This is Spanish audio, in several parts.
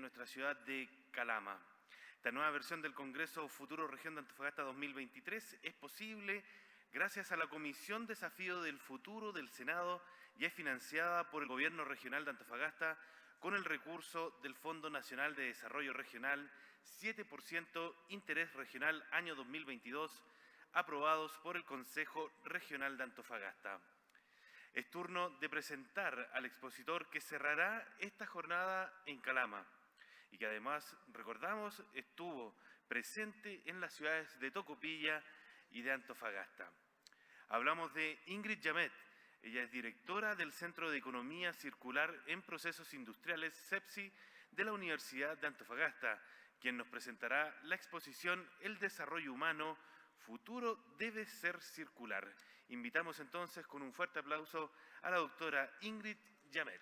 nuestra ciudad de Calama. Esta nueva versión del Congreso Futuro Región de Antofagasta 2023 es posible gracias a la Comisión Desafío del Futuro del Senado y es financiada por el Gobierno Regional de Antofagasta con el recurso del Fondo Nacional de Desarrollo Regional 7% Interés Regional año 2022, aprobados por el Consejo Regional de Antofagasta. Es turno de presentar al expositor que cerrará esta jornada en Calama y que además, recordamos, estuvo presente en las ciudades de Tocopilla y de Antofagasta. Hablamos de Ingrid Yamet. Ella es directora del Centro de Economía Circular en Procesos Industriales, CEPSI, de la Universidad de Antofagasta, quien nos presentará la exposición El desarrollo humano, futuro debe ser circular. Invitamos entonces con un fuerte aplauso a la doctora Ingrid Yamet.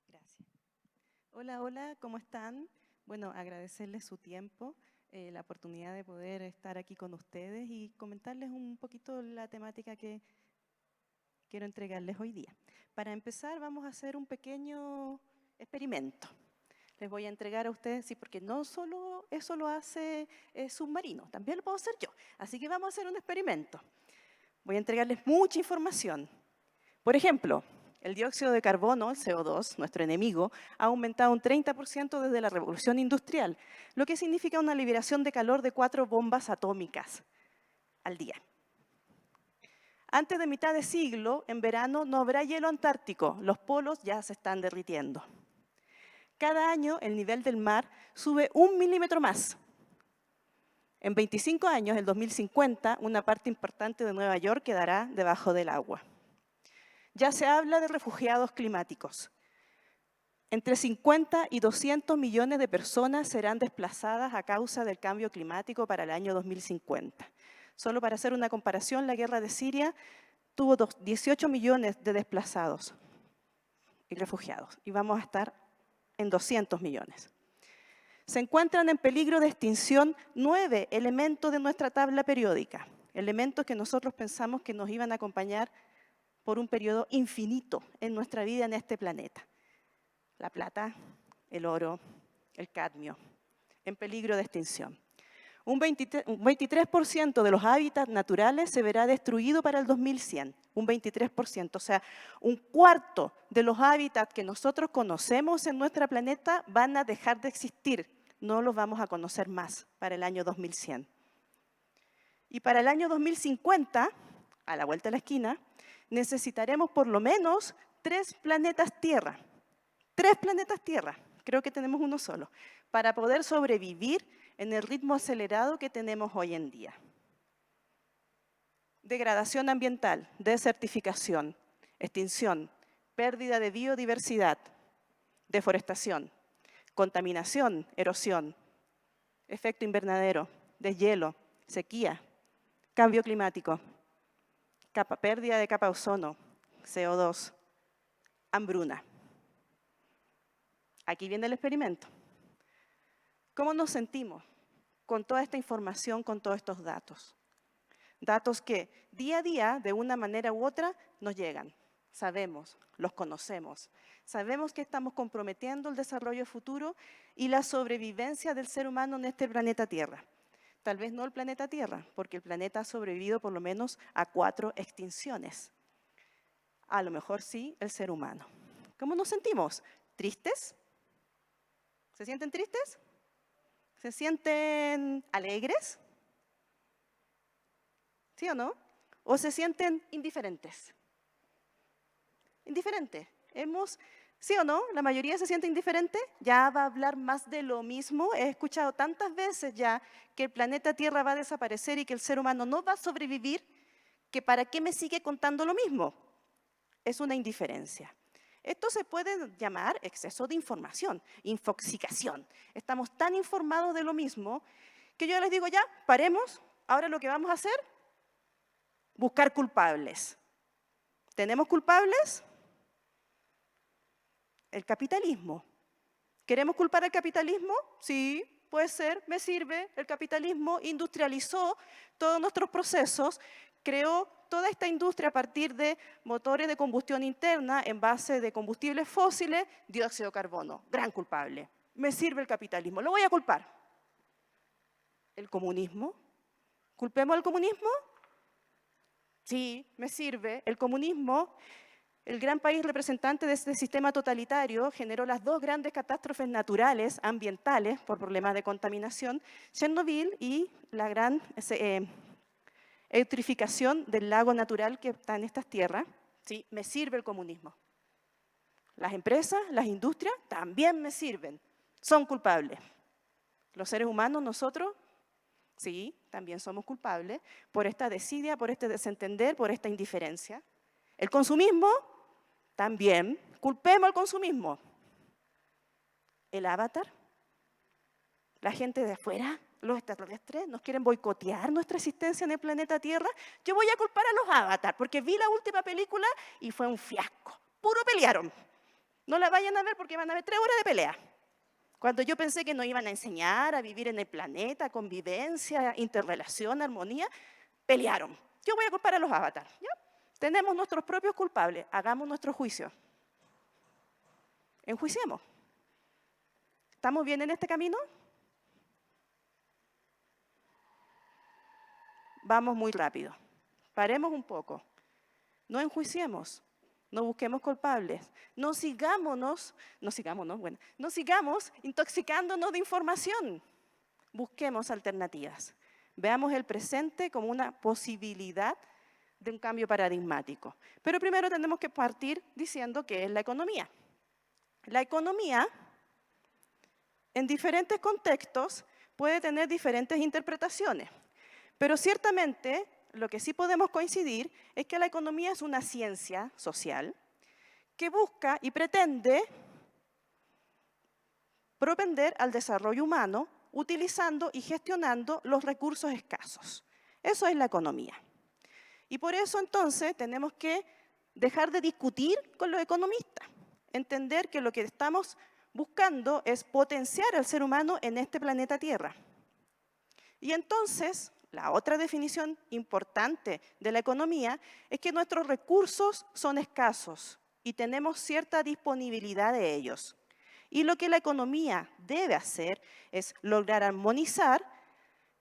Gracias. Hola, hola, ¿cómo están? Bueno, agradecerles su tiempo, la oportunidad de poder estar aquí con ustedes y comentarles un poquito la temática que quiero entregarles hoy día. Para empezar, vamos a hacer un pequeño experimento. Les voy a entregar a ustedes, sí, porque no solo eso lo hace Submarino, también lo puedo hacer yo. Así que vamos a hacer un experimento. Voy a entregarles mucha información. Por ejemplo, el dióxido de carbono, el CO2, nuestro enemigo, ha aumentado un 30% desde la revolución industrial, lo que significa una liberación de calor de 4 bombas atómicas al día. Antes de mitad de siglo, en verano, no habrá hielo antártico, los polos ya se están derritiendo. Cada año el nivel del mar sube 1 milímetro más. En 25 años, el 2050, una parte importante de Nueva York quedará debajo del agua. Ya se habla de refugiados climáticos. Entre 50 y 200 millones de personas serán desplazadas a causa del cambio climático para el año 2050. Solo para hacer una comparación, la guerra de Siria tuvo 18 millones de desplazados y refugiados, y vamos a estar en 200 millones. Se encuentran en peligro de extinción 9 elementos de nuestra tabla periódica, elementos que nosotros pensamos que nos iban a acompañar por un periodo infinito en nuestra vida en este planeta. La plata, el oro, el cadmio, en peligro de extinción. Un 23% de los hábitats naturales se verá destruido para el 2100, un 23%, o sea, un cuarto de los hábitats que nosotros conocemos en nuestro planeta van a dejar de existir, no los vamos a conocer más para el año 2100. Y para el año 2050, a la vuelta de la esquina, necesitaremos por lo menos 3 planetas Tierra. 3 planetas Tierra, creo que tenemos uno solo, para poder sobrevivir en el ritmo acelerado que tenemos hoy en día. Degradación ambiental, desertificación, extinción, pérdida de biodiversidad, deforestación, contaminación, erosión, efecto invernadero, deshielo, sequía, cambio climático, pérdida de capa de ozono, CO2, hambruna. Aquí viene el experimento. ¿Cómo nos sentimos con toda esta información, con todos estos datos? Datos que día a día, de una manera u otra, nos llegan. Sabemos, los conocemos. Sabemos que estamos comprometiendo el desarrollo futuro y la sobrevivencia del ser humano en este planeta Tierra. Tal vez no el planeta Tierra, porque el planeta ha sobrevivido por lo menos a 4 extinciones. A lo mejor sí el ser humano. ¿Cómo nos sentimos? ¿Tristes? ¿Se sienten tristes? ¿Se sienten alegres? ¿Sí o no? ¿O se sienten indiferentes? Indiferentes. ¿Sí o no? La mayoría se siente indiferente. Ya va a hablar más de lo mismo. He escuchado tantas veces ya que el planeta Tierra va a desaparecer y que el ser humano no va a sobrevivir, que ¿para qué me sigue contando lo mismo? Es una indiferencia. Esto se puede llamar exceso de información, infoxicación. Estamos tan informados de lo mismo que yo les digo ya, paremos, ahora lo que vamos a hacer, buscar culpables. ¿Tenemos culpables? El capitalismo. ¿Queremos culpar al capitalismo? Sí, puede ser, me sirve. El capitalismo industrializó todos nuestros procesos, creó toda esta industria a partir de motores de combustión interna en base de combustibles fósiles, dióxido de carbono. Gran culpable. Me sirve el capitalismo. ¿Lo voy a culpar? ¿El comunismo? ¿Culpemos al comunismo? Sí, me sirve. El comunismo, el gran país representante de este sistema totalitario, generó las dos grandes catástrofes naturales, ambientales, por problemas de contaminación, Chernobyl y la gran eutrificación del lago natural que está en estas tierras. Sí, me sirve el comunismo. Las empresas, las industrias, también me sirven. Son culpables. Los seres humanos, nosotros, sí, también somos culpables por esta desidia, por este desentender, por esta indiferencia. El consumismo, también. Culpemos al consumismo. El avatar, la gente de afuera, los extraterrestres, nos quieren boicotear nuestra existencia en el planeta Tierra. Yo voy a culpar a los avatar, porque vi la última película y fue un fiasco. Puro pelearon. No la vayan a ver porque van a ver 3 horas de pelea. Cuando yo pensé que nos iban a enseñar a vivir en el planeta, convivencia, interrelación, armonía, pelearon. Yo voy a culpar a los avatares. ¿Ya? Tenemos nuestros propios culpables, hagamos nuestro juicio. Enjuiciemos. ¿Estamos bien en este camino? Vamos muy rápido. Paremos un poco. No enjuiciemos. No busquemos culpables. No sigamos intoxicándonos de información. Busquemos alternativas. Veamos el presente como una posibilidad de un cambio paradigmático. Pero primero tenemos que partir diciendo qué es la economía. La economía, en diferentes contextos, puede tener diferentes interpretaciones. Pero ciertamente, lo que sí podemos coincidir es que la economía es una ciencia social que busca y pretende propender al desarrollo humano utilizando y gestionando los recursos escasos. Eso es la economía. Y por eso entonces tenemos que dejar de discutir con los economistas, entender que lo que estamos buscando es potenciar al ser humano en este planeta Tierra. Y entonces, la otra definición importante de la economía es que nuestros recursos son escasos y tenemos cierta disponibilidad de ellos. Y lo que la economía debe hacer es lograr armonizar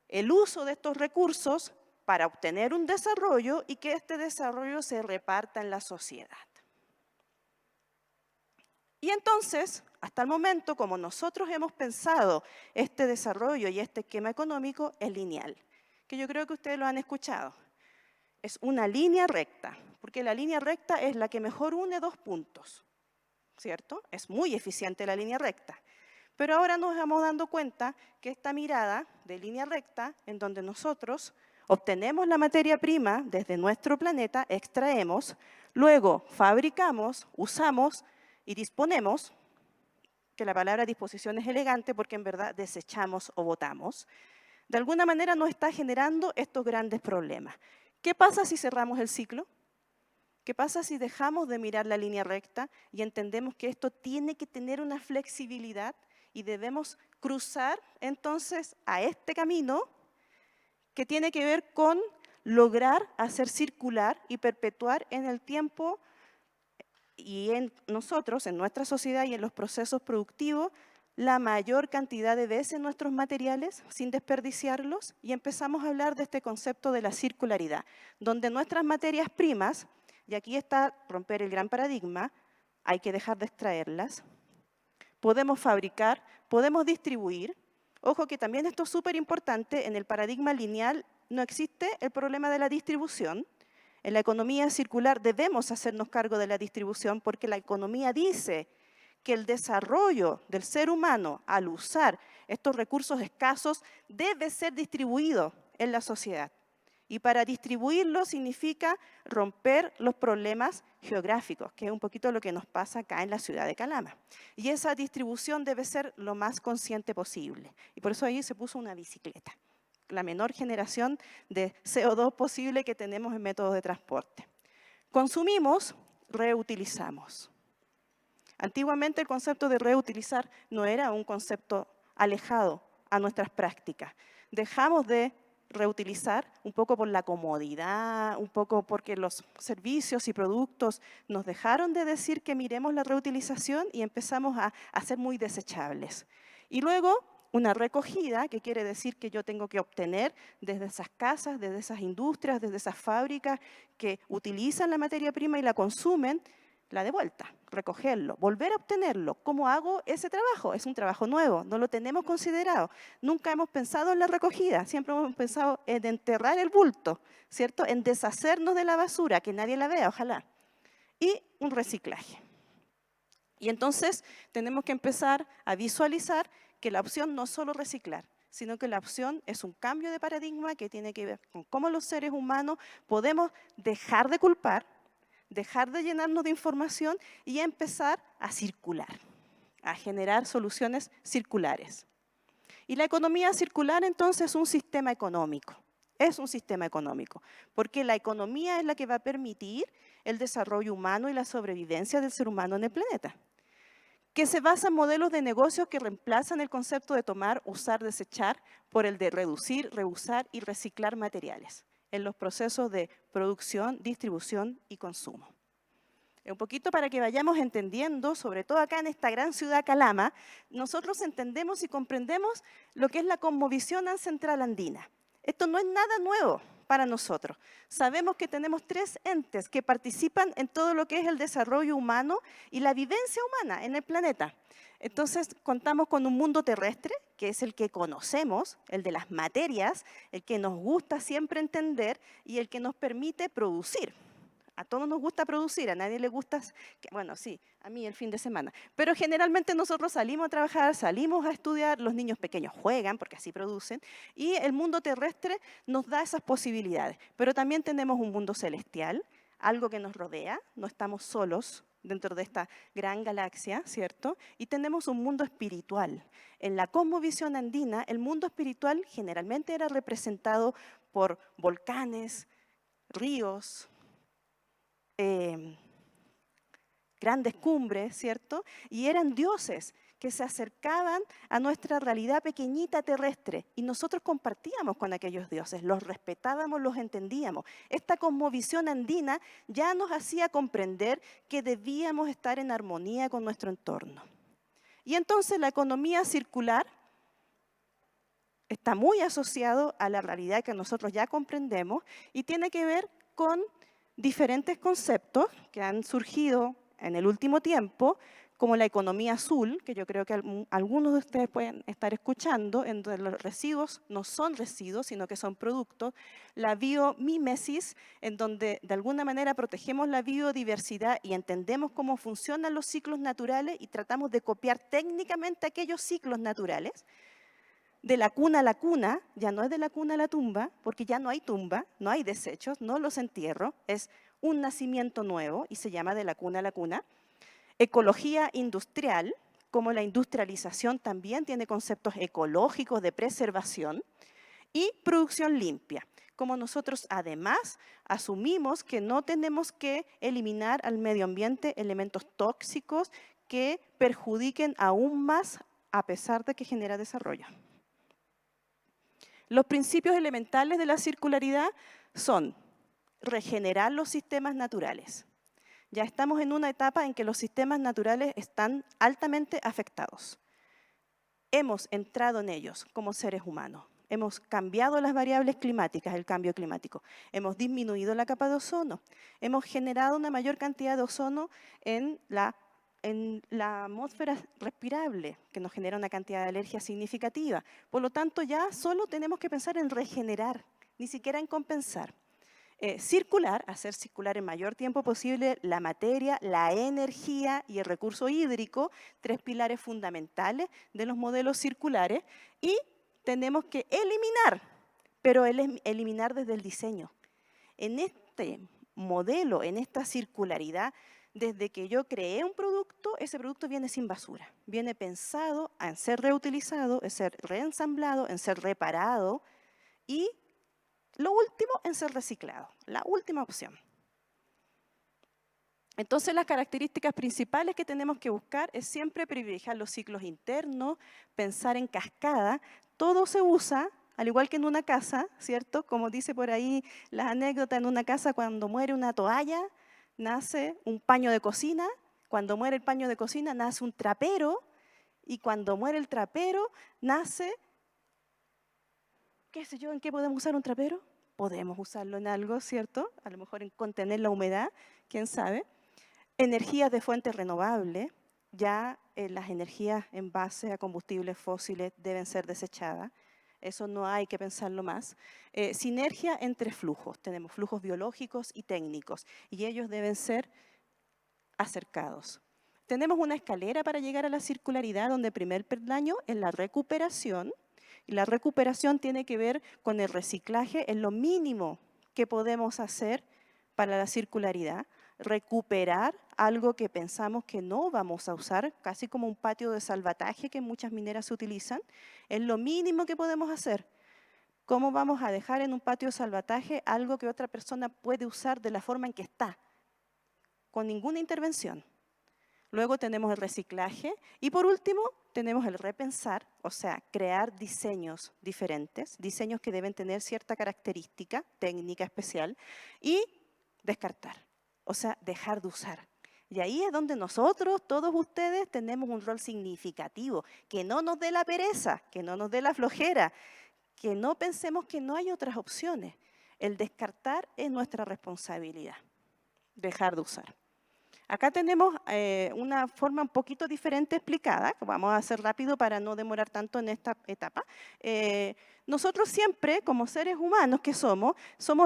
el uso de estos recursos para obtener un desarrollo y que este desarrollo se reparta en la sociedad. Y entonces, hasta el momento, como nosotros hemos pensado este desarrollo y este esquema económico, es lineal, que yo creo que ustedes lo han escuchado. Es una línea recta, porque la línea recta es la que mejor une 2 puntos, ¿cierto? Es muy eficiente la línea recta. Pero ahora nos vamos dando cuenta que esta mirada de línea recta, en donde nosotros obtenemos la materia prima desde nuestro planeta, extraemos, luego fabricamos, usamos y disponemos, que la palabra disposición es elegante porque en verdad desechamos o botamos, de alguna manera nos está generando estos grandes problemas. ¿Qué pasa si cerramos el ciclo? ¿Qué pasa si dejamos de mirar la línea recta y entendemos que esto tiene que tener una flexibilidad y debemos cruzar entonces a este camino que tiene que ver con lograr hacer circular y perpetuar en el tiempo y en nosotros, en nuestra sociedad y en los procesos productivos, la mayor cantidad de veces nuestros materiales sin desperdiciarlos y empezamos a hablar de este concepto de la circularidad, donde nuestras materias primas, y aquí está romper el gran paradigma, hay que dejar de extraerlas, podemos fabricar, podemos distribuir. Ojo que también esto es súper importante, en el paradigma lineal no existe el problema de la distribución. En la economía circular debemos hacernos cargo de la distribución porque la economía dice que el desarrollo del ser humano al usar estos recursos escasos debe ser distribuido en la sociedad. Y para distribuirlo significa romper los problemas geográficos, que es un poquito lo que nos pasa acá en la ciudad de Calama. Y esa distribución debe ser lo más consciente posible. Y por eso ahí se puso una bicicleta, la menor generación de CO2 posible que tenemos en métodos de transporte. Consumimos, reutilizamos. Antiguamente el concepto de reutilizar no era un concepto alejado a nuestras prácticas. Dejamos de reutilizar un poco por la comodidad, un poco porque los servicios y productos nos dejaron de decir que miremos la reutilización y empezamos a ser muy desechables. Y luego una recogida, que quiere decir que yo tengo que obtener desde esas casas, desde esas industrias, desde esas fábricas que utilizan la materia prima y la consumen, la de vuelta, recogerlo, volver a obtenerlo. ¿Cómo hago ese trabajo? Es un trabajo nuevo, no lo tenemos considerado. Nunca hemos pensado en la recogida, siempre hemos pensado en enterrar el bulto, ¿cierto? En deshacernos de la basura, que nadie la vea, ojalá. Y un reciclaje. Y entonces tenemos que empezar a visualizar que la opción no es solo reciclar, sino que la opción es un cambio de paradigma que tiene que ver con cómo los seres humanos podemos dejar de culpar, dejar de llenarnos de información y empezar a circular, a generar soluciones circulares. Y la economía circular entonces es un sistema económico. Es un sistema económico, porque la economía es la que va a permitir el desarrollo humano y la sobrevivencia del ser humano en el planeta, que se basa en modelos de negocios que reemplazan el concepto de tomar, usar, desechar por el de reducir, reusar y reciclar materiales en los procesos de producción, distribución y consumo. Un poquito para que vayamos entendiendo, sobre todo acá en esta gran ciudad Calama, nosotros entendemos y comprendemos lo que es la cosmovisión ancestral andina. Esto no es nada nuevo para nosotros. Sabemos que tenemos 3 entes que participan en todo lo que es el desarrollo humano y la vivencia humana en el planeta. Entonces, contamos con un mundo terrestre, que es el que conocemos, el de las materias, el que nos gusta siempre entender y el que nos permite producir. A todos nos gusta producir, a nadie le gusta, bueno, sí, a mí el fin de semana. Pero generalmente nosotros salimos a trabajar, salimos a estudiar, los niños pequeños juegan, porque así producen, y el mundo terrestre nos da esas posibilidades. Pero también tenemos un mundo celestial, algo que nos rodea, no estamos solos dentro de esta gran galaxia, ¿cierto? Y tenemos un mundo espiritual. En la cosmovisión andina, el mundo espiritual generalmente era representado por volcanes, ríos, grandes cumbres, ¿cierto? Y eran dioses que se acercaban a nuestra realidad pequeñita terrestre y nosotros compartíamos con aquellos dioses, los respetábamos, los entendíamos. Esta cosmovisión andina ya nos hacía comprender que debíamos estar en armonía con nuestro entorno. Y entonces la economía circular está muy asociado a la realidad que nosotros ya comprendemos y tiene que ver con diferentes conceptos que han surgido en el último tiempo, como la economía azul, que yo creo que algunos de ustedes pueden estar escuchando, en donde los residuos no son residuos, sino que son productos, la biomímesis, en donde de alguna manera protegemos la biodiversidad y entendemos cómo funcionan los ciclos naturales y tratamos de copiar técnicamente aquellos ciclos naturales. De la cuna a la cuna, ya no es de la cuna a la tumba, porque ya no hay tumba, no hay desechos, no los entierro, es un nacimiento nuevo y se llama de la cuna a la cuna. Ecología industrial, como la industrialización también tiene conceptos ecológicos de preservación. Y producción limpia, como nosotros además asumimos que no tenemos que eliminar al medio ambiente elementos tóxicos que perjudiquen aún más a pesar de que genera desarrollo. Los principios elementales de la circularidad son regenerar los sistemas naturales. Ya estamos en una etapa en que los sistemas naturales están altamente afectados. Hemos entrado en ellos como seres humanos. Hemos cambiado las variables climáticas, el cambio climático. Hemos disminuido la capa de ozono. Hemos generado una mayor cantidad de ozono en la atmósfera respirable, que nos genera una cantidad de alergia significativa. Por lo tanto, ya solo tenemos que pensar en regenerar, ni siquiera en compensar. Circular, hacer circular en mayor tiempo posible la materia, la energía y el recurso hídrico, 3 pilares fundamentales de los modelos circulares, y tenemos que eliminar, pero eliminar desde el diseño. En este modelo, en esta circularidad, desde que yo creé un producto, ese producto viene sin basura. Viene pensado en ser reutilizado, en ser reensamblado, en ser reparado y lo último en ser reciclado, la última opción. Entonces, las características principales que tenemos que buscar es siempre privilegiar los ciclos internos, pensar en cascada. Todo se usa, al igual que en una casa, ¿cierto? Como dice por ahí las anécdotas, en una casa cuando muere una toalla, nace un paño de cocina. Cuando muere el paño de cocina, nace un trapero. Y cuando muere el trapero, nace, qué sé yo, ¿en qué podemos usar un trapero? Podemos usarlo en algo, ¿cierto? A lo mejor en contener la humedad, quién sabe. Energías de fuente renovable, ya las energías en base a combustibles fósiles deben ser desechadas, eso no hay que pensarlo más. Sinergia entre flujos, tenemos flujos biológicos y técnicos, y ellos deben ser acercados. Tenemos una escalera para llegar a la circularidad, donde el primer peldaño es la recuperación, y la recuperación tiene que ver con el reciclaje, es lo mínimo que podemos hacer para la circularidad. Recuperar algo que pensamos que no vamos a usar, casi como un patio de salvataje que muchas mineras se utilizan, es lo mínimo que podemos hacer. ¿Cómo vamos a dejar en un patio de salvataje algo que otra persona puede usar de la forma en que está? Con ninguna intervención. Luego tenemos el reciclaje y por último tenemos el repensar, o sea, crear diseños diferentes, diseños que deben tener cierta característica técnica especial y descartar. O sea, dejar de usar. Y ahí es donde nosotros, todos ustedes, tenemos un rol significativo. Que no nos dé la pereza, que no nos dé la flojera, que no pensemos que no hay otras opciones. El descartar es nuestra responsabilidad. Dejar de usar. Acá tenemos una forma un poquito diferente explicada, que vamos a hacer rápido para no demorar tanto en esta etapa. Nosotros siempre, como seres humanos que somos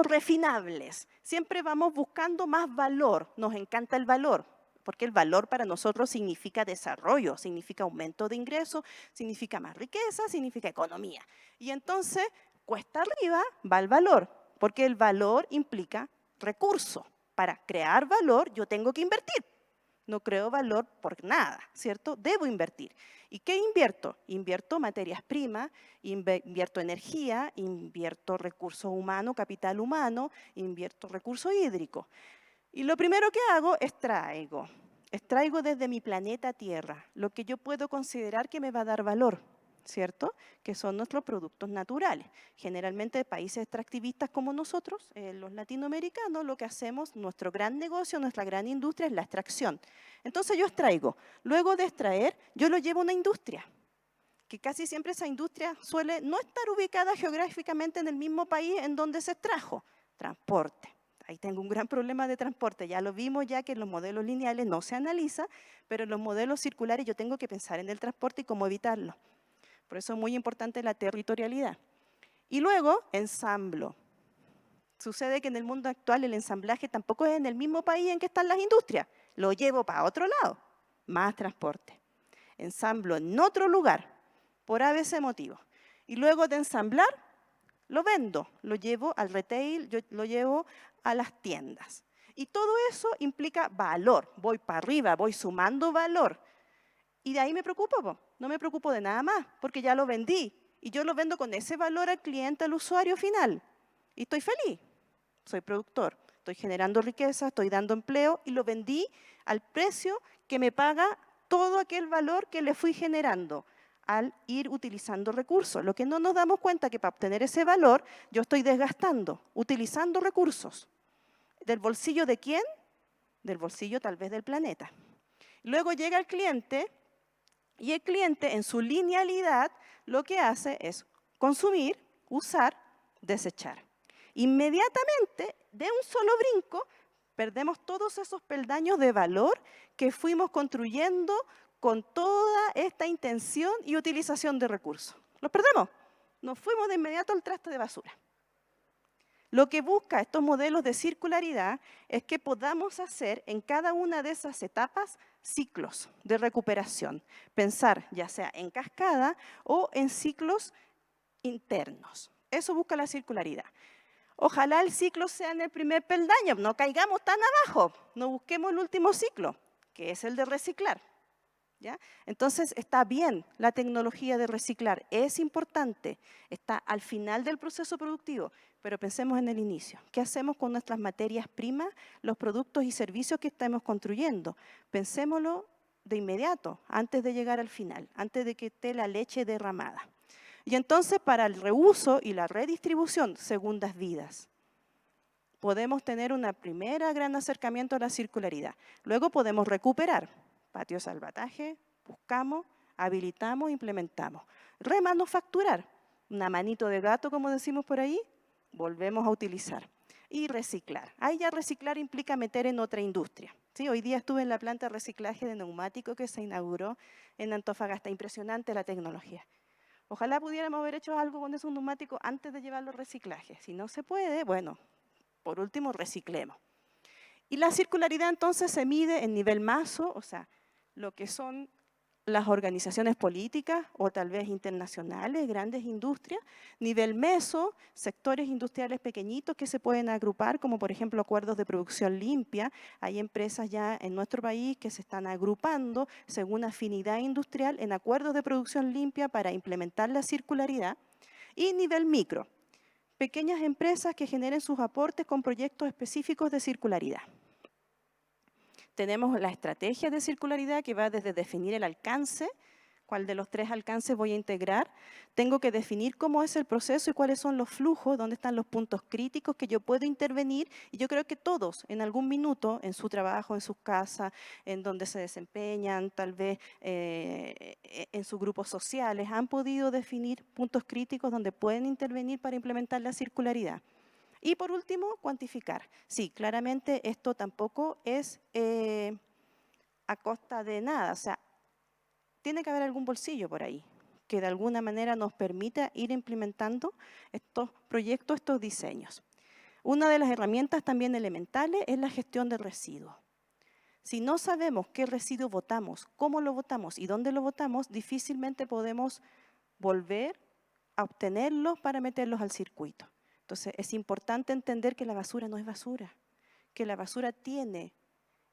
refinables. Siempre vamos buscando más valor. Nos encanta el valor, porque el valor para nosotros significa desarrollo, significa aumento de ingresos, significa más riqueza, significa economía. Y entonces, cuesta arriba va el valor, porque el valor implica recurso. Para crear valor yo tengo que invertir. No creo valor por nada, ¿cierto? Debo invertir. ¿Y qué invierto? Invierto materias primas, invierto energía, invierto recursos humanos, capital humano, invierto recursos hídricos. Y lo primero que hago es extraigo desde mi planeta Tierra lo que yo puedo considerar que me va a dar valor, ¿cierto? Que son nuestros productos naturales. Generalmente de países extractivistas como nosotros, los latinoamericanos, lo que hacemos, nuestro gran negocio, nuestra gran industria es la extracción. Entonces yo extraigo. Luego de extraer, yo lo llevo a una industria, que casi siempre esa industria suele no estar ubicada geográficamente en el mismo país en donde se extrajo. Transporte. Ahí tengo un gran problema de transporte. Ya lo vimos ya que en los modelos lineales no se analiza, pero en los modelos circulares yo tengo que pensar en el transporte y cómo evitarlo. Por eso es muy importante la territorialidad. Y luego, ensamblo. Sucede que en el mundo actual el ensamblaje tampoco es en el mismo país en que están las industrias. Lo llevo para otro lado, más transporte. Ensamblo en otro lugar, por ABC motivo. Y luego de ensamblar, lo vendo, lo llevo al retail, yo lo llevo a las tiendas. Y todo eso implica valor. Voy para arriba, voy sumando valor. Y de ahí me preocupo, no me preocupo de nada más, porque ya lo vendí. Y yo lo vendo con ese valor al cliente, al usuario final. Y estoy feliz, soy productor, estoy generando riqueza, estoy dando empleo y lo vendí al precio que me paga todo aquel valor que le fui generando al ir utilizando recursos. Lo que no nos damos cuenta es que para obtener ese valor yo estoy desgastando, utilizando recursos. ¿Del bolsillo de quién? Del bolsillo tal vez del planeta. Luego llega el cliente y el cliente en su linealidad lo que hace es consumir, usar, desechar. Inmediatamente, de un solo brinco, perdemos todos esos peldaños de valor que fuimos construyendo con toda esta intención y utilización de recursos. Los perdemos. Nos fuimos de inmediato al traste de basura. Lo que busca estos modelos de circularidad es que podamos hacer en cada una de esas etapas ciclos de recuperación. Pensar ya sea en cascada o en ciclos internos. Eso busca la circularidad. Ojalá el ciclo sea en el primer peldaño, no caigamos tan abajo, no busquemos el último ciclo, que es el de reciclar. ¿ya? Entonces, está bien la tecnología de reciclar, es importante, está al final del proceso productivo, pero pensemos en el inicio. ¿Qué hacemos con nuestras materias primas, los productos y servicios que estamos construyendo? Pensémoslo de inmediato, antes de llegar al final, antes de que esté la leche derramada. Y entonces, para el reuso y la redistribución, segundas vidas. Podemos tener un primer gran acercamiento a la circularidad. Luego podemos recuperar. Patio salvataje, buscamos, habilitamos, implementamos. Remanufacturar. Una manito de gato, como decimos por ahí, volvemos a utilizar. Y reciclar. Ahí ya reciclar implica meter en otra industria. ¿Sí? Hoy día estuve en la planta de reciclaje de neumáticos que se inauguró en Antofagasta. Impresionante la tecnología. Ojalá pudiéramos haber hecho algo con esos neumáticos antes de llevarlo al reciclaje. Si no se puede, bueno, por último, reciclemos. Y la circularidad entonces se mide en nivel maso, o sea, lo que son las organizaciones políticas o tal vez internacionales, grandes industrias, nivel meso, sectores industriales pequeñitos que se pueden agrupar, como por ejemplo acuerdos de producción limpia. Hay empresas ya en nuestro país que se están agrupando según afinidad industrial en acuerdos de producción limpia para implementar la circularidad. Y nivel micro, pequeñas empresas que generen sus aportes con proyectos específicos de circularidad. Tenemos la estrategia de circularidad que va desde definir el alcance, cuál de los 3 alcances voy a integrar. Tengo que definir cómo es el proceso y cuáles son los flujos, dónde están los puntos críticos que yo puedo intervenir. Y yo creo que todos, en algún minuto, en su trabajo, en sus casas, en donde se desempeñan, tal vez en sus grupos sociales, han podido definir puntos críticos donde pueden intervenir para implementar la circularidad. Y por último, cuantificar. Sí, claramente esto tampoco es a costa de nada, o sea, tiene que haber algún bolsillo por ahí que de alguna manera nos permita ir implementando estos proyectos, estos diseños. Una de las herramientas también elementales es la gestión de residuos. Si no sabemos qué residuo botamos, cómo lo botamos y dónde lo botamos, difícilmente podemos volver a obtenerlos para meterlos al circuito. Entonces, es importante entender que la basura no es basura, que la basura tiene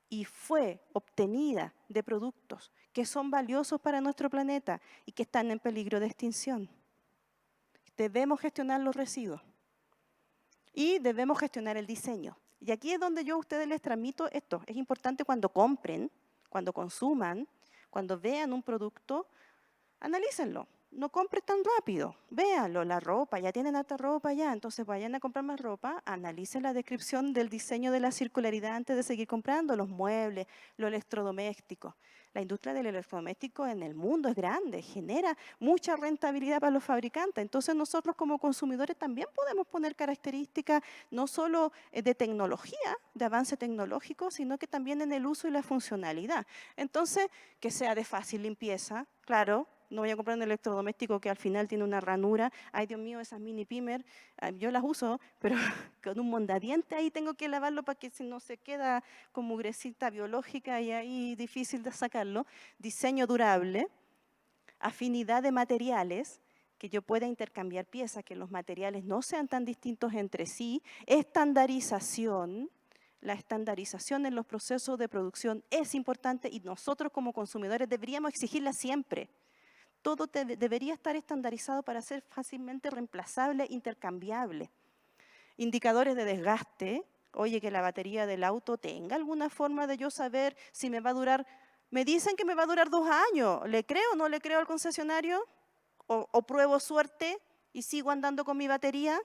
y fue obtenida de productos que son valiosos para nuestro planeta y que están en peligro de extinción. Debemos gestionar los residuos y debemos gestionar el diseño. Y aquí es donde yo a ustedes les transmito esto. Es importante cuando compren, cuando consuman, cuando vean un producto, analícenlo. No compres tan rápido, véanlo, la ropa, ya tienen harta ropa ya, entonces vayan a comprar más ropa, analicen la descripción del diseño de la circularidad antes de seguir comprando, los muebles, los electrodomésticos. La industria del electrodoméstico en el mundo es grande, genera mucha rentabilidad para los fabricantes, entonces nosotros como consumidores también podemos poner características no solo de tecnología, de avance tecnológico, sino que también en el uso y la funcionalidad. Entonces, que sea de fácil limpieza, claro. No voy a comprar un electrodoméstico que al final tiene una ranura. Ay, Dios mío, esas mini pimer, yo las uso, pero con un mondadiente ahí tengo que lavarlo para que si no se queda con mugrecita biológica y ahí difícil de sacarlo. Diseño durable, afinidad de materiales, que yo pueda intercambiar piezas, que los materiales no sean tan distintos entre sí. Estandarización. La estandarización en los procesos de producción es importante y nosotros como consumidores deberíamos exigirla siempre. Todo debería estar estandarizado para ser fácilmente reemplazable, intercambiable. Indicadores de desgaste. Oye, que la batería del auto tenga alguna forma de yo saber si me va a durar. Me dicen que me va a durar 2 años. ¿Le creo o no le creo al concesionario? ¿O pruebo suerte y sigo andando con mi batería?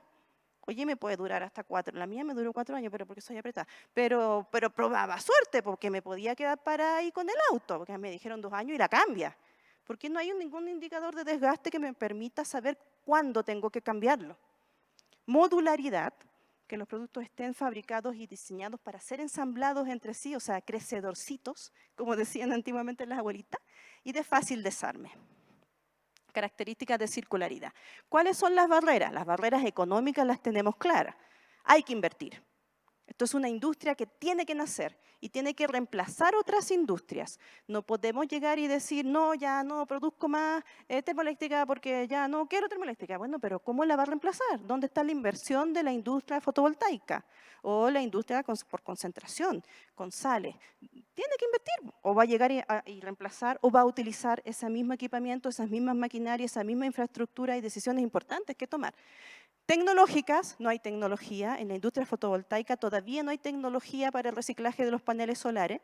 Oye, me puede durar hasta 4. La mía me duró 4 años, pero porque soy apretada. Pero probaba suerte porque me podía quedar parada ahí con el auto, porque me dijeron 2 años y la cambia. Porque no hay ningún indicador de desgaste que me permita saber cuándo tengo que cambiarlo. Modularidad, que los productos estén fabricados y diseñados para ser ensamblados entre sí, o sea, crecedorcitos, como decían antiguamente las abuelitas, y de fácil desarme. Características de circularidad. ¿Cuáles son las barreras? Las barreras económicas las tenemos claras. Hay que invertir. Esto es una industria que tiene que nacer y tiene que reemplazar otras industrias. No podemos llegar y decir, no, ya no produzco más termoeléctrica porque ya no quiero termoeléctrica. Bueno, pero ¿cómo la va a reemplazar? ¿Dónde está la inversión de la industria fotovoltaica? O la industria por concentración, con sales. Tiene que invertir. O va a llegar y reemplazar, o va a utilizar ese mismo equipamiento, esas mismas maquinarias, esa misma infraestructura y decisiones importantes que tomar. Tecnológicas, no hay tecnología. En la industria fotovoltaica todavía no hay tecnología para el reciclaje de los paneles solares.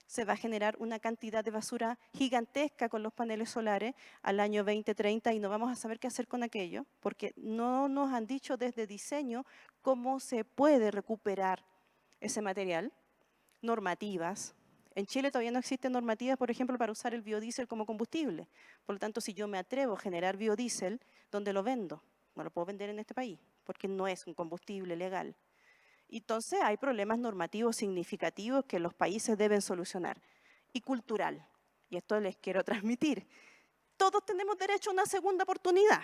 Se va a generar una cantidad de basura gigantesca con los paneles solares al año 2030 y no vamos a saber qué hacer con aquello, porque no nos han dicho desde diseño cómo se puede recuperar ese material. Normativas. En Chile todavía no existen normativas, por ejemplo, para usar el biodiesel como combustible. Por lo tanto, si yo me atrevo a generar biodiesel, ¿dónde lo vendo? No lo puedo vender en este país, porque no es un combustible legal. Entonces, hay problemas normativos significativos que los países deben solucionar. Y cultural, y esto les quiero transmitir. Todos tenemos derecho a una segunda oportunidad.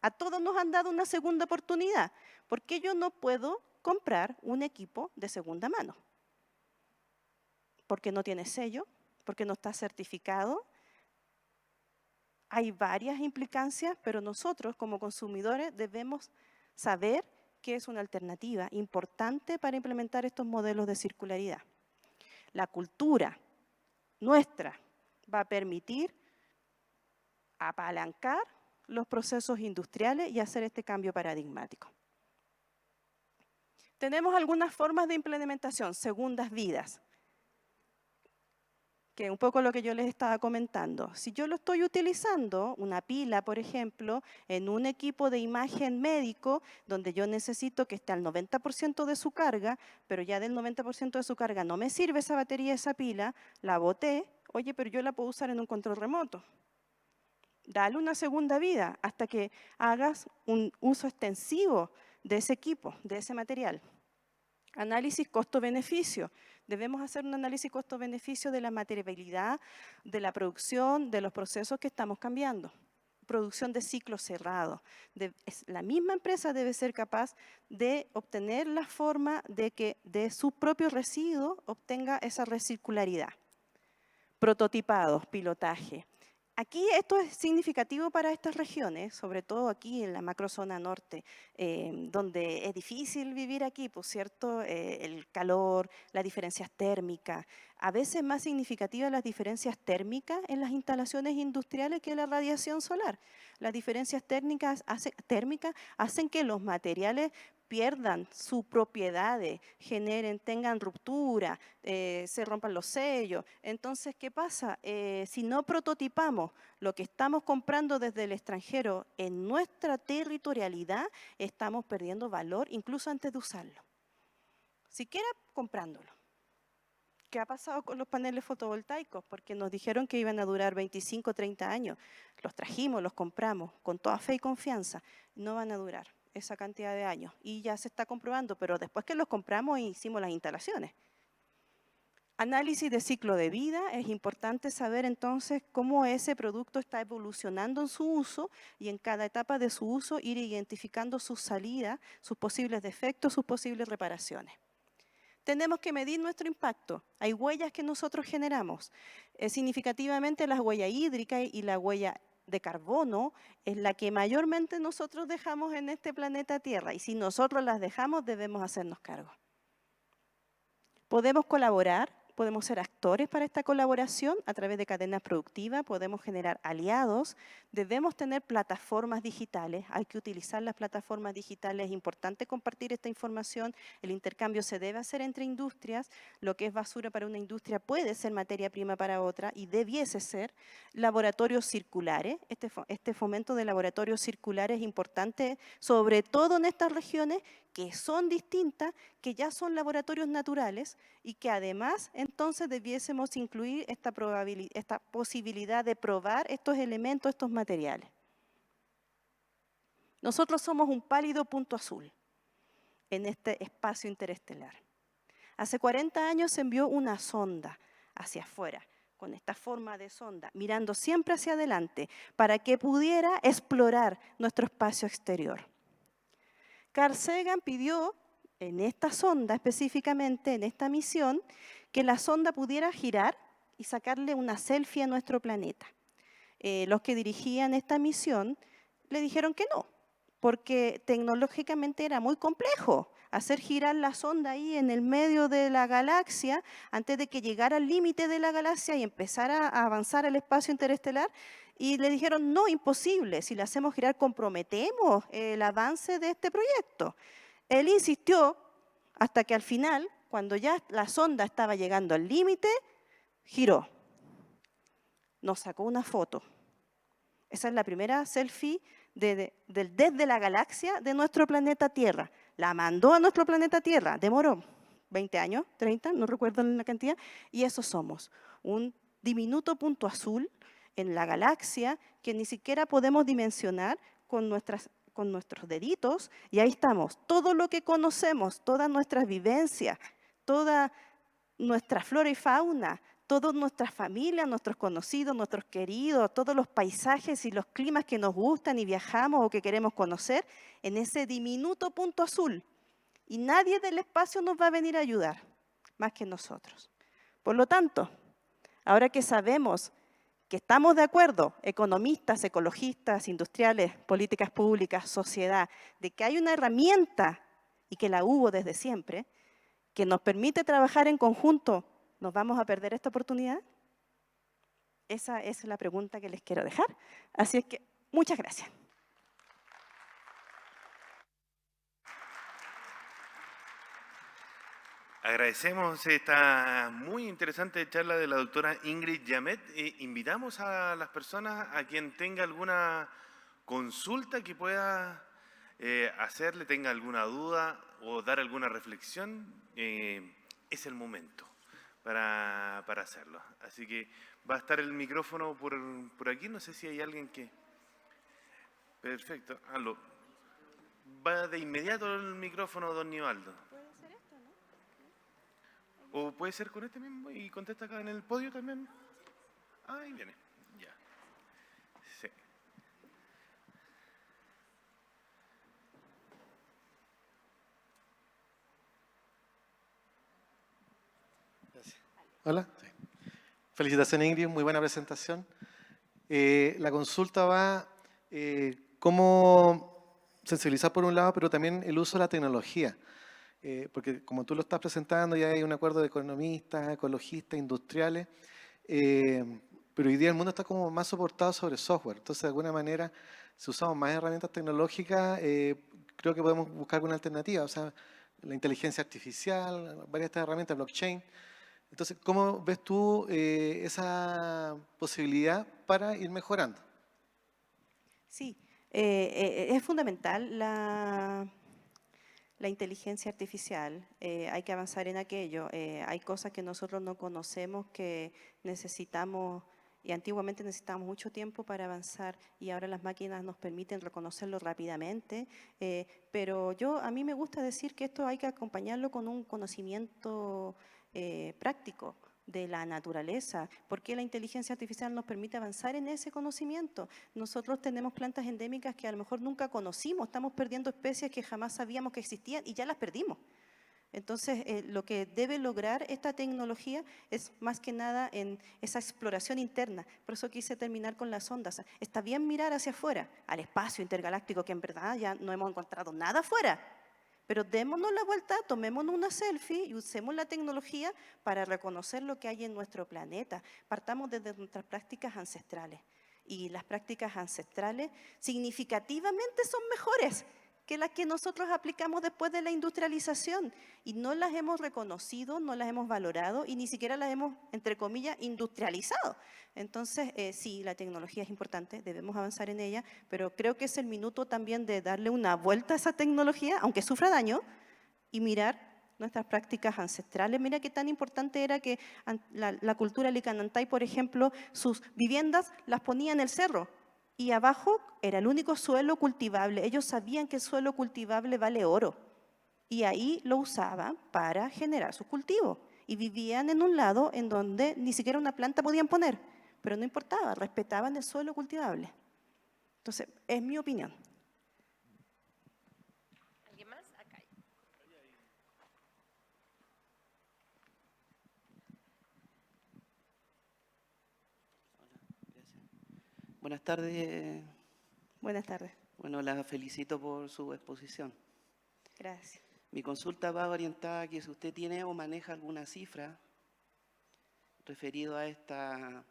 A todos nos han dado una segunda oportunidad. ¿Por qué yo no puedo comprar un equipo de segunda mano? Porque no tiene sello, porque no está certificado. Hay varias implicancias, pero nosotros como consumidores debemos saber que es una alternativa importante para implementar estos modelos de circularidad. La cultura nuestra va a permitir apalancar los procesos industriales y hacer este cambio paradigmático. Tenemos algunas formas de implementación, segundas vidas, que es un poco lo que yo les estaba comentando. Si yo lo estoy utilizando, una pila, por ejemplo, en un equipo de imagen médico, donde yo necesito que esté al 90% de su carga, pero ya del 90% de su carga no me sirve esa batería, esa pila, la boté, oye, pero yo la puedo usar en un control remoto. Dale una segunda vida hasta que hagas un uso extensivo de ese equipo, de ese material. Análisis costo-beneficio. Debemos hacer un análisis costo-beneficio de la materialidad, de la producción, de los procesos que estamos cambiando. Producción de ciclo cerrado. La misma empresa debe ser capaz de obtener la forma de que de su propio residuo obtenga esa recircularidad. Prototipados, pilotaje. Aquí esto es significativo para estas regiones, sobre todo aquí en la macrozona norte, donde es difícil vivir aquí, por cierto, el calor, las diferencias térmicas. A veces más significativas las diferencias térmicas en las instalaciones industriales que la radiación solar. Las diferencias térmicas hacen que los materiales pierdan sus propiedades, tengan ruptura, se rompan los sellos. Entonces, ¿qué pasa? Si no prototipamos lo que estamos comprando desde el extranjero en nuestra territorialidad, estamos perdiendo valor incluso antes de usarlo. Siquiera comprándolo. ¿Qué ha pasado con los paneles fotovoltaicos? Porque nos dijeron que iban a durar 25, 30 años. Los trajimos, los compramos con toda fe y confianza. No van a durar esa cantidad de años y ya se está comprobando, pero después que los compramos hicimos las instalaciones. Análisis de ciclo de vida, es importante saber entonces cómo ese producto está evolucionando en su uso y en cada etapa de su uso ir identificando sus salidas, sus posibles defectos, sus posibles reparaciones. Tenemos que medir nuestro impacto. Hay huellas que nosotros generamos. Significativamente la huella hídrica y la huella de carbono es la que mayormente nosotros dejamos en este planeta Tierra y si nosotros las dejamos debemos hacernos cargo. Podemos colaborar, podemos ser actores para esta colaboración a través de cadenas productivas, podemos generar aliados, debemos tener plataformas digitales, hay que utilizar las plataformas digitales, es importante compartir esta información, el intercambio se debe hacer entre industrias, lo que es basura para una industria puede ser materia prima para otra y debiese ser. Laboratorios circulares, este fomento de laboratorios circulares es importante, sobre todo en estas regiones que son distintas, que ya son laboratorios naturales y que además entonces debiésemos incluir esta posibilidad de probar estos elementos, estos materiales. Nosotros somos un pálido punto azul en este espacio interestelar. Hace 40 años se envió una sonda hacia afuera, con esta forma de sonda, mirando siempre hacia adelante, para que pudiera explorar nuestro espacio exterior. Carl Sagan pidió en esta sonda específicamente, en esta misión, que la sonda pudiera girar y sacarle una selfie a nuestro planeta. Los que dirigían esta misión le dijeron que no, porque tecnológicamente era muy complejo hacer girar la sonda ahí en el medio de la galaxia antes de que llegara al límite de la galaxia y empezara a avanzar al espacio interestelar. Y le dijeron, no, imposible, si la hacemos girar comprometemos el avance de este proyecto. Él insistió hasta que al final, cuando ya la sonda estaba llegando al límite, giró. Nos sacó una foto. Esa es la primera selfie desde la galaxia de nuestro planeta Tierra. La mandó a nuestro planeta Tierra, demoró 20 años, 30, no recuerdo la cantidad, y eso somos, un diminuto punto azul en la galaxia que ni siquiera podemos dimensionar con nuestros deditos, y ahí estamos, todo lo que conocemos, todas nuestras vivencias, toda nuestra flora y fauna, todas nuestras familias, nuestros conocidos, nuestros queridos, todos los paisajes y los climas que nos gustan y viajamos o que queremos conocer, en ese diminuto punto azul. Y nadie del espacio nos va a venir a ayudar, más que nosotros. Por lo tanto, ahora que sabemos que estamos de acuerdo, economistas, ecologistas, industriales, políticas públicas, sociedad, de que hay una herramienta, y que la hubo desde siempre, que nos permite trabajar en conjunto, ¿nos vamos a perder esta oportunidad? Esa es la pregunta que les quiero dejar. Así es que, muchas gracias. Agradecemos esta muy interesante charla de la doctora Ingrid Yamet. Invitamos a las personas a quien tenga alguna consulta que pueda hacerle, tenga alguna duda o dar alguna reflexión. Es el momento para hacerlo. Así que va a estar el micrófono por aquí. No sé si hay alguien que... Perfecto. Va de inmediato el micrófono, don Nivaldo. ¿Puede ser esto, no? O puede ser con este mismo y contesta acá en el podio también. Ahí viene. Ya. Sí. Gracias. Hola. Sí. Felicitaciones, Ingrid, muy buena presentación. La consulta va cómo sensibilizar por un lado, pero también el uso de la tecnología. Porque como tú lo estás presentando, ya hay un acuerdo de economistas, ecologistas, industriales, pero hoy día el mundo está como más soportado sobre software. Entonces, de alguna manera, si usamos más herramientas tecnológicas, creo que podemos buscar alguna alternativa. O sea, la inteligencia artificial, varias de estas herramientas, blockchain. Entonces, ¿cómo ves tú esa posibilidad para ir mejorando? Sí, es fundamental la inteligencia artificial, hay que avanzar en aquello. Hay cosas que nosotros no conocemos que necesitamos, y antiguamente necesitábamos mucho tiempo para avanzar y ahora las máquinas nos permiten reconocerlo rápidamente. Pero a mí me gusta decir que esto hay que acompañarlo con un conocimiento práctico de la naturaleza, porque la inteligencia artificial nos permite avanzar en ese conocimiento. Nosotros tenemos plantas endémicas que a lo mejor nunca conocimos, estamos perdiendo especies que jamás sabíamos que existían y ya las perdimos. Entonces, lo que debe lograr esta tecnología es más que nada en esa exploración interna. Por eso quise terminar con las ondas. Está bien mirar hacia afuera, al espacio intergaláctico, que en verdad ya no hemos encontrado nada afuera. Pero démonos la vuelta, tomémonos una selfie y usemos la tecnología para reconocer lo que hay en nuestro planeta. Partamos desde nuestras prácticas ancestrales. Y las prácticas ancestrales significativamente son mejores que las que nosotros aplicamos después de la industrialización. Y no las hemos reconocido, no las hemos valorado y ni siquiera las hemos, entre comillas, industrializado. Entonces, sí, la tecnología es importante, debemos avanzar en ella, pero creo que es el minuto también de darle una vuelta a esa tecnología, aunque sufra daño, y mirar nuestras prácticas ancestrales. Mira qué tan importante era que la cultura licanantay, por ejemplo, sus viviendas las ponía en el cerro, y abajo era el único suelo cultivable. Ellos sabían que el suelo cultivable vale oro y ahí lo usaban para generar sus cultivos. Y vivían en un lado en donde ni siquiera una planta podían poner, pero no importaba, respetaban el suelo cultivable. Entonces, es mi opinión. ¿Alguien más? Acá hay. Buenas tardes. Buenas tardes. Bueno, la felicito por su exposición. Gracias. Mi consulta va orientada a que si usted tiene o maneja alguna cifra referido a esta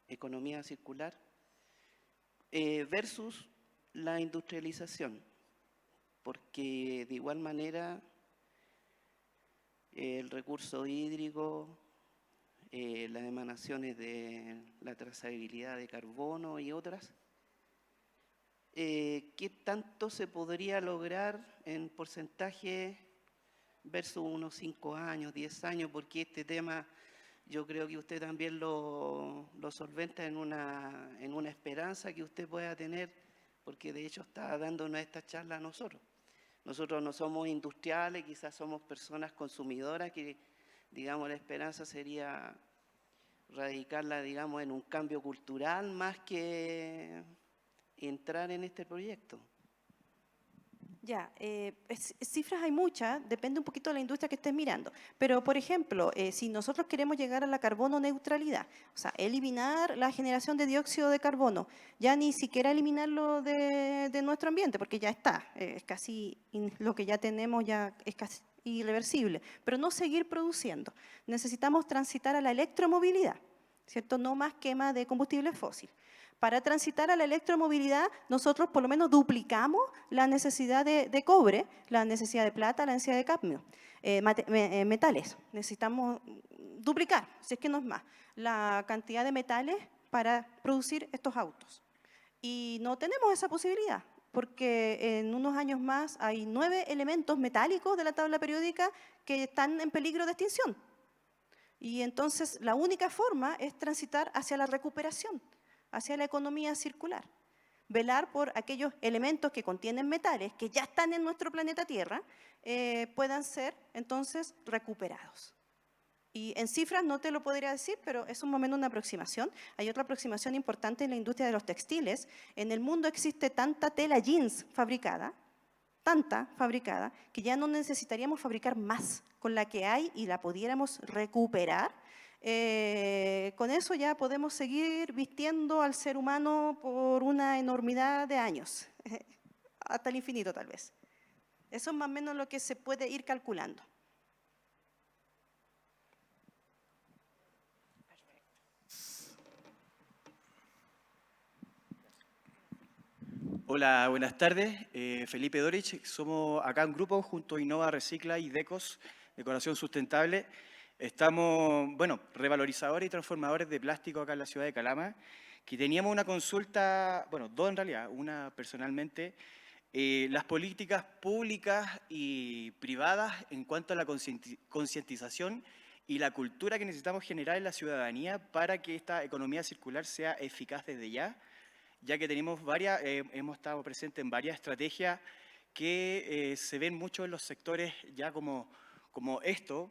economía circular versus la industrialización, porque de igual manera el recurso hídrico, las emanaciones de la trazabilidad de carbono y otras, ¿qué tanto se podría lograr en porcentaje versus unos 5 años, 10 años? Porque este tema yo creo que usted también lo solventa en una esperanza que usted pueda tener, porque de hecho está dándonos esta charla a nosotros. Nosotros no somos industriales, quizás somos personas consumidoras que, digamos, la esperanza sería radicarla, digamos, en un cambio cultural más que entrar en este proyecto. Ya, cifras hay muchas, depende un poquito de la industria que estés mirando. Pero, por ejemplo, si nosotros queremos llegar a la carbono neutralidad, o sea, eliminar la generación de dióxido de carbono, ya ni siquiera eliminarlo de nuestro ambiente, porque ya está, es casi, lo que ya tenemos ya es casi irreversible, pero no seguir produciendo. Necesitamos transitar a la electromovilidad, ¿cierto? No más quema de combustibles fósiles. Para transitar a la electromovilidad, nosotros por lo menos duplicamos la necesidad de cobre, la necesidad de plata, la necesidad de cadmio, metales. Necesitamos duplicar, si es que no es más, la cantidad de metales para producir estos autos. Y no tenemos esa posibilidad, porque en unos años más hay 9 elementos metálicos de la tabla periódica que están en peligro de extinción. Y entonces la única forma es transitar hacia la recuperación, hacia la economía circular. Velar por aquellos elementos que contienen metales, que ya están en nuestro planeta Tierra, puedan ser entonces recuperados. Y en cifras no te lo podría decir, pero es un momento una aproximación. Hay otra aproximación importante en la industria de los textiles. En el mundo existe tanta tela jeans fabricada, que ya no necesitaríamos fabricar más con la que hay y la pudiéramos recuperar. Con eso ya podemos seguir vistiendo al ser humano por una enormidad de años, hasta el infinito tal vez. Eso es más o menos lo que se puede ir calculando. Hola, buenas tardes. Felipe Dorich, somos acá un grupo junto a Innova Recicla y Decos, Decoración Sustentable. Estamos, revalorizadores y transformadores de plástico acá en la ciudad de Calama, que teníamos una consulta, dos en realidad, una personalmente, las políticas públicas y privadas en cuanto a la concientización y la cultura que necesitamos generar en la ciudadanía para que esta economía circular sea eficaz desde ya que tenemos hemos estado presentes en varias estrategias que se ven mucho en los sectores ya como esto.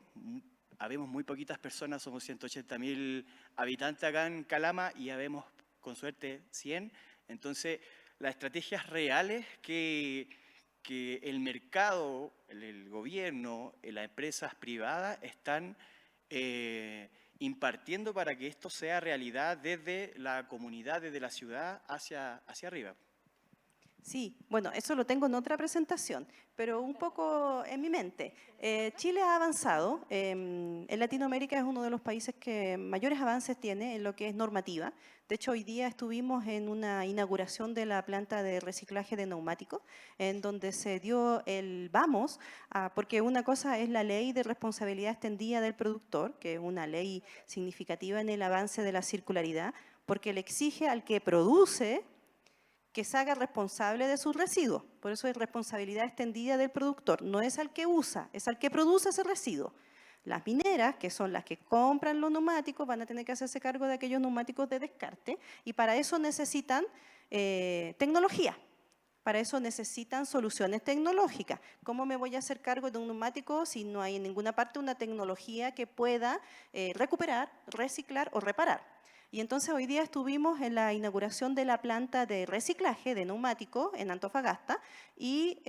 Habemos muy poquitas personas, somos 180.000 habitantes acá en Calama y habemos con suerte 100. Entonces, las estrategias reales que el mercado, el gobierno, las empresas privadas están impartiendo para que esto sea realidad desde la comunidad, desde la ciudad hacia arriba. Sí, bueno, eso lo tengo en otra presentación, pero un poco en mi mente. Chile ha avanzado, en Latinoamérica es uno de los países que mayores avances tiene en lo que es normativa. De hecho, hoy día estuvimos en una inauguración de la planta de reciclaje de neumáticos, en donde se dio el vamos, porque una cosa es la ley de responsabilidad extendida del productor, que es una ley significativa en el avance de la circularidad, porque le exige al que produce que se haga responsable de sus residuos. Por eso es responsabilidad extendida del productor. No es al que usa, es al que produce ese residuo. Las mineras, que son las que compran los neumáticos, van a tener que hacerse cargo de aquellos neumáticos de descarte y para eso necesitan tecnología. Para eso necesitan soluciones tecnológicas. ¿Cómo me voy a hacer cargo de un neumático si no hay en ninguna parte una tecnología que pueda recuperar, reciclar o reparar? Y entonces hoy día estuvimos en la inauguración de la planta de reciclaje de neumáticos en Antofagasta y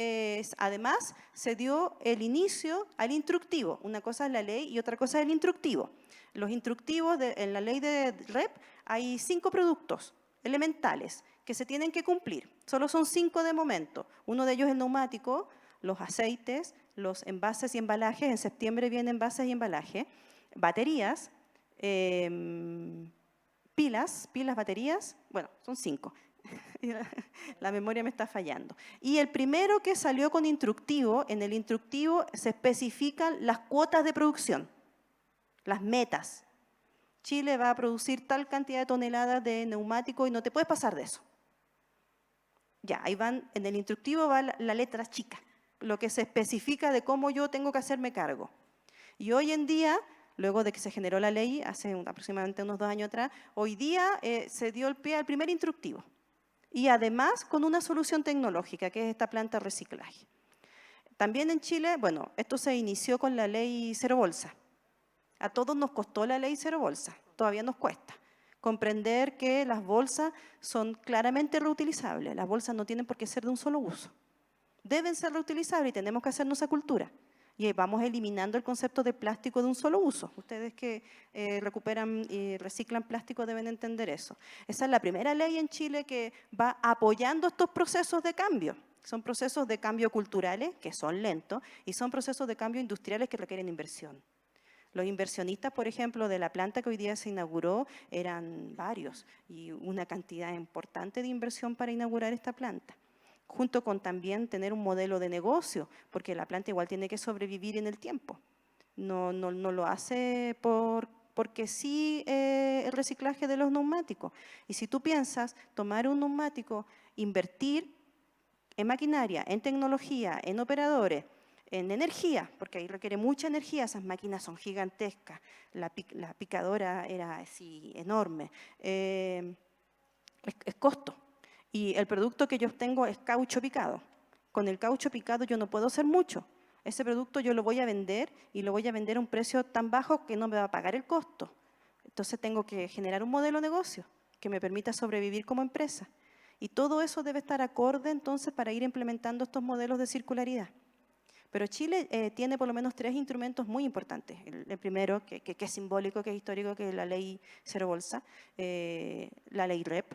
además se dio el inicio al instructivo. Una cosa es la ley y otra cosa es el instructivo. Los instructivos en la ley de REP hay 5 productos elementales que se tienen que cumplir. Solo son 5 de momento. Uno de ellos es el neumático, los aceites, los envases y embalajes. En septiembre vienen envases y embalajes. Baterías, pilas, baterías. Bueno, son 5. La memoria me está fallando. Y el primero que salió con instructivo, en el instructivo se especifican las cuotas de producción, las metas. Chile va a producir tal cantidad de toneladas de neumáticos y no te puedes pasar de eso. Ya, ahí van, en el instructivo va la letra chica, lo que se especifica de cómo yo tengo que hacerme cargo. Y hoy en día, luego de que se generó la ley, hace aproximadamente unos 2 años atrás, hoy día se dio el pie al primer instructivo. Y además con una solución tecnológica, que es esta planta de reciclaje. También en Chile, bueno, esto se inició con la ley Cero Bolsa. A todos nos costó la ley Cero Bolsa, todavía nos cuesta. Comprender que las bolsas son claramente reutilizables, las bolsas no tienen por qué ser de un solo uso. Deben ser reutilizables y tenemos que hacernos esa cultura. Y vamos eliminando el concepto de plástico de un solo uso. Ustedes que recuperan y reciclan plástico deben entender eso. Esa es la primera ley en Chile que va apoyando estos procesos de cambio. Son procesos de cambio culturales, que son lentos, y son procesos de cambio industriales que requieren inversión. Los inversionistas, por ejemplo, de la planta que hoy día se inauguró eran varios, y una cantidad importante de inversión para inaugurar esta planta. Junto con también tener un modelo de negocio, porque la planta igual tiene que sobrevivir en el tiempo. No lo hace porque sí el reciclaje de los neumáticos. Y si tú piensas tomar un neumático, invertir en maquinaria, en tecnología, en operadores, en energía, porque ahí requiere mucha energía, esas máquinas son gigantescas, la picadora era así enorme, es costo. Y el producto que yo obtengo es caucho picado. Con el caucho picado yo no puedo hacer mucho. Ese producto yo lo voy a vender y lo voy a vender a un precio tan bajo que no me va a pagar el costo. Entonces tengo que generar un modelo de negocio que me permita sobrevivir como empresa. Y todo eso debe estar acorde entonces para ir implementando estos modelos de circularidad. Pero Chile tiene por lo menos 3 instrumentos muy importantes. El primero, que es simbólico, que es histórico, que es la ley Cero Bolsa, la ley REP,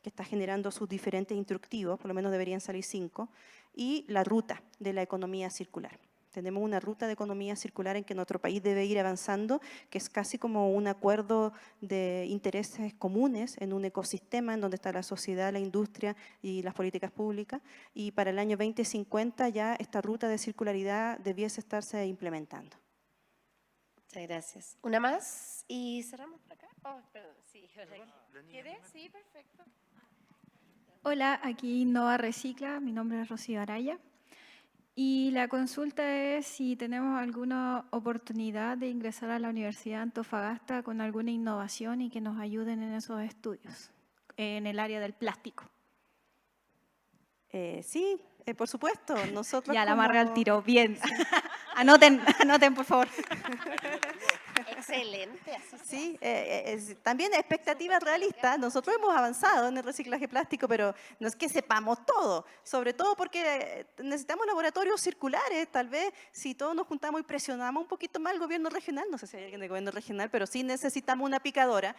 que está generando sus diferentes instructivos, por lo menos deberían salir 5, y la ruta de la economía circular. Tenemos una ruta de economía circular en que nuestro país debe ir avanzando, que es casi como un acuerdo de intereses comunes en un ecosistema en donde está la sociedad, la industria y las políticas públicas. Y para el año 2050 ya esta ruta de circularidad debiese estarse implementando. Muchas gracias. Una más y cerramos por acá. Oh, perdón, sí. ¿Quieres? Sí, perfecto. Hola, aquí Innova Recicla, mi nombre es Rocío Araya. Y la consulta es si tenemos alguna oportunidad de ingresar a la Universidad de Antofagasta con alguna innovación y que nos ayuden en esos estudios, en el área del plástico. Sí, por supuesto. Nosotros ya la amarré al tiro, bien. Anoten, por favor. Excelente, así Sí, también expectativas realistas. Nosotros hemos avanzado en el reciclaje plástico, pero no es que sepamos todo, sobre todo porque necesitamos laboratorios circulares. Tal vez si todos nos juntamos y presionamos un poquito más al gobierno regional, no sé si hay alguien del gobierno regional, pero sí necesitamos una picadora,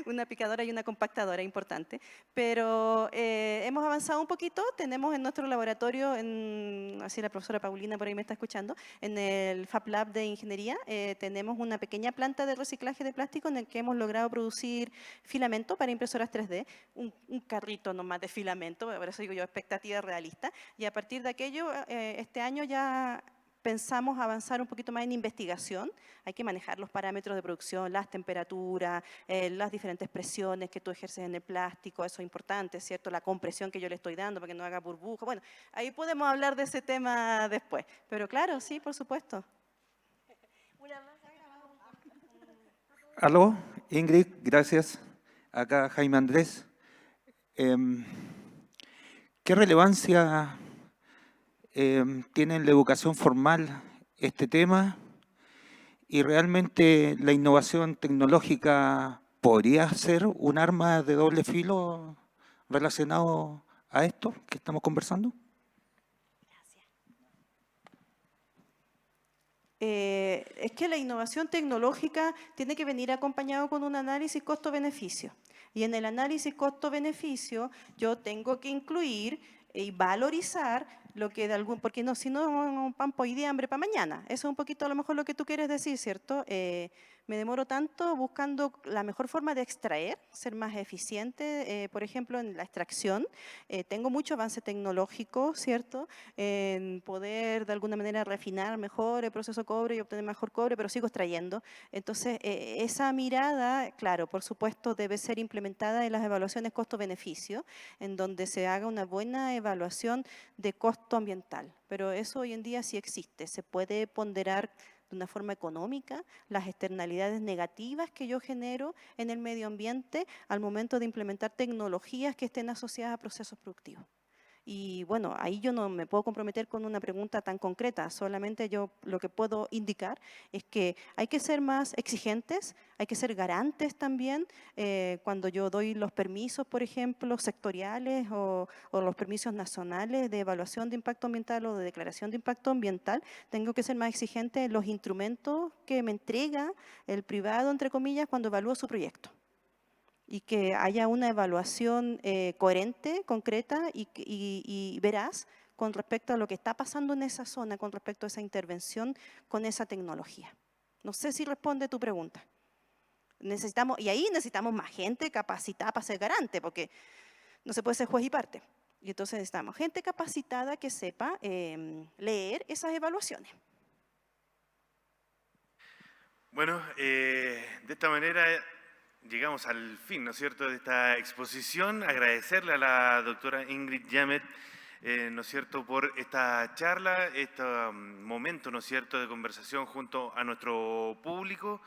una picadora y una compactadora importante. Pero hemos avanzado un poquito, tenemos en nuestro laboratorio, así la profesora Paulina por ahí me está escuchando, en el Fab Lab de Ingeniería, tenemos una pequeña planta de reciclaje de plástico en el que hemos logrado producir filamento para impresoras 3D, un carrito nomás de filamento, por eso digo yo, expectativa realista, y a partir de aquello, este año ya pensamos avanzar un poquito más en investigación. Hay que manejar los parámetros de producción, las temperaturas, las diferentes presiones que tú ejerces en el plástico, eso es importante, ¿cierto? La compresión que yo le estoy dando para que no haga burbuja. Bueno, ahí podemos hablar de ese tema después, pero claro, sí, por supuesto. Aló, Ingrid, gracias. Acá Jaime Andrés. ¿Qué relevancia tiene en la educación formal este tema? ¿Y realmente la innovación tecnológica podría ser un arma de doble filo relacionado a esto que estamos conversando? Es que la innovación tecnológica tiene que venir acompañado con un análisis costo-beneficio. Y en el análisis costo-beneficio yo tengo que incluir y valorizar lo que de algún, porque no, si no, pan para hoy día, hambre para mañana. Eso es un poquito a lo mejor lo que tú quieres decir, ¿cierto? Me demoro tanto buscando la mejor forma de extraer, ser más eficiente, por ejemplo, en la extracción. Tengo mucho avance tecnológico, ¿cierto? En poder de alguna manera refinar mejor el proceso cobre y obtener mejor cobre, pero sigo extrayendo. Entonces, esa mirada, claro, por supuesto, debe ser implementada en las evaluaciones costo-beneficio, en donde se haga una buena evaluación de costo ambiental. Pero eso hoy en día sí existe, se puede ponderar de una forma económica las externalidades negativas que yo genero en el medio ambiente al momento de implementar tecnologías que estén asociadas a procesos productivos. Y bueno, ahí yo no me puedo comprometer con una pregunta tan concreta, solamente yo lo que puedo indicar es que hay que ser más exigentes, hay que ser garantes también. Cuando yo doy los permisos, por ejemplo, sectoriales o los permisos nacionales de evaluación de impacto ambiental o de declaración de impacto ambiental, tengo que ser más exigente en los instrumentos que me entrega el privado, entre comillas, cuando evalúo su proyecto. Y que haya una evaluación coherente, concreta y veraz con respecto a lo que está pasando en esa zona, con respecto a esa intervención con esa tecnología. No sé si responde tu pregunta. Y ahí necesitamos más gente capacitada para ser garante, porque no se puede ser juez y parte. Y entonces necesitamos gente capacitada que sepa leer esas evaluaciones. Bueno, de esta manera llegamos al fin, ¿no es cierto?, de esta exposición. Agradecerle a la doctora Ingrid Yamet, ¿no es cierto?, por esta charla, este momento, ¿no es cierto?, de conversación junto a nuestro público.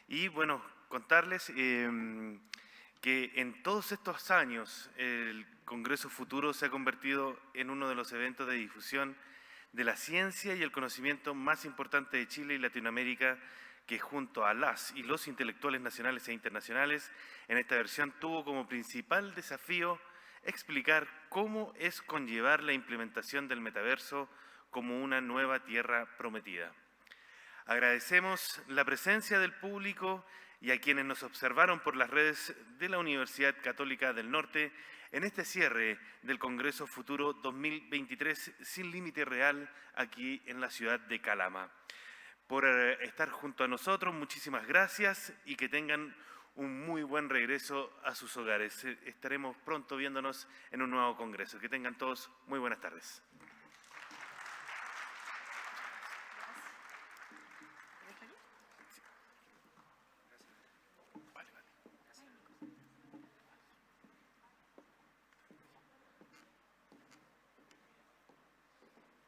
Y bueno, contarles que en todos estos años el Congreso Futuro se ha convertido en uno de los eventos de difusión de la ciencia y el conocimiento más importante de Chile y Latinoamérica, que junto a las y los intelectuales nacionales e internacionales, en esta versión tuvo como principal desafío explicar cómo es conllevar la implementación del metaverso como una nueva tierra prometida. Agradecemos la presencia del público y a quienes nos observaron por las redes de la Universidad Católica del Norte en este cierre del Congreso Futuro 2023 sin límite real aquí en la ciudad de Calama. Por estar junto a nosotros, muchísimas gracias y que tengan un muy buen regreso a sus hogares. Estaremos pronto viéndonos en un nuevo congreso. Que tengan todos muy buenas tardes.